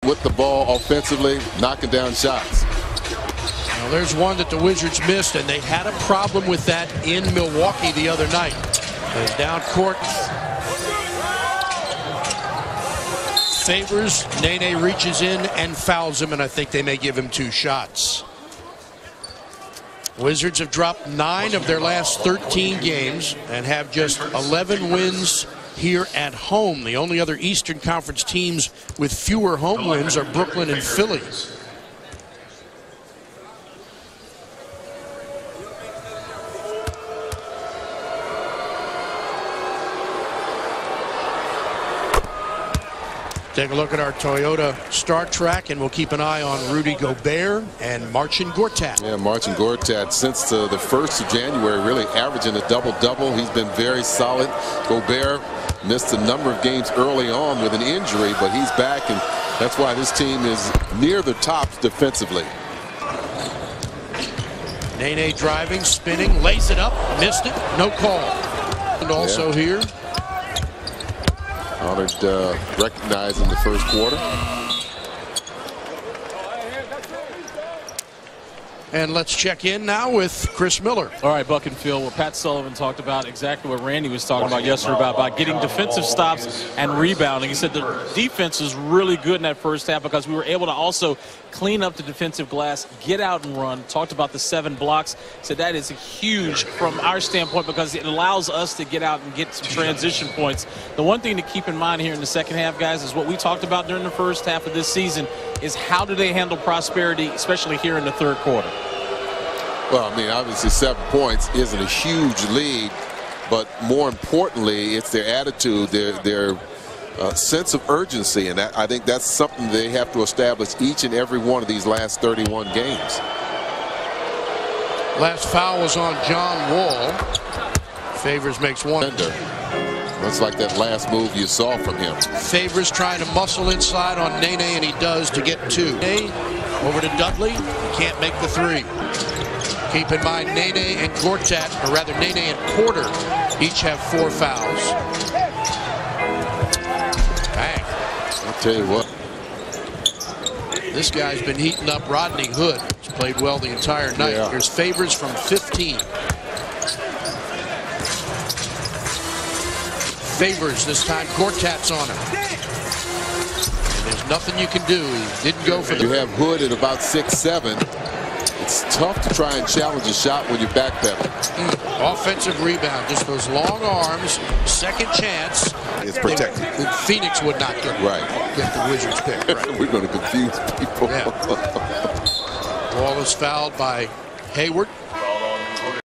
with the ball offensively, knocking down shots. Now there's one that the Wizards missed, and they had a problem with that in Milwaukee the other night. As down court, Favors, Nene reaches in and fouls him, and I think they may give him 2 shots. Wizards have dropped 9 of their last 13 games and have just 11 wins here at home. The only other Eastern Conference teams with fewer home wins are Brooklyn and Philly. Take a look at our Toyota Star Trek, and we'll keep an eye on Rudy Gobert and Marcin Gortat. Yeah, Marcin Gortat, since the 1st of January, really averaging a double-double. He's been very solid. Gobert missed a number of games early on with an injury, but he's back, and that's why this team is near the top defensively. Nene driving, spinning, lays it up, missed it, no call. And also here, Honored recognized in the first quarter. And let's check in now with Chris Miller. All right, Buck and Phil, where Pat Sullivan talked about exactly what Randy was talking about yesterday about getting defensive stops and rebounding. He said the defense was really good in that first half because we were able to also clean up the defensive glass, get out and run. Talked about the 7 blocks. Said that is huge from our standpoint because it allows us to get out and get some transition points. The one thing to keep in mind here in the second half, guys, is what we talked about during the first half of this season is how do they handle prosperity, especially here in the third quarter. Well, I mean, obviously 7 points isn't a huge lead, but more importantly, it's their attitude, their sense of urgency, and I think that's something they have to establish each and every one of these last 31 games. Last foul was on John Wall. Favors makes 1. Looks like that last move you saw from him. Favors trying to muscle inside on Nene, and he does to get 2. Nene over to Dudley. He can't make the 3. Keep in mind, Nene and Gortat, or rather Nene and Porter, each have 4 fouls. Bang. I'll tell you what. This guy's been heating up Rodney Hood. He's played well the entire night. Yeah. Here's Favors from 15. Favors, this time Gortat's on him. And there's nothing you can do. He didn't go for the... You have Hood at about 6'7". It's tough to try and challenge a shot when you're backpedaling. Offensive rebound, just those long arms, second chance. It's protected. Phoenix would not get the Wizards pick. Right. We're going to confuse people. Yeah. Wall is fouled by Hayward.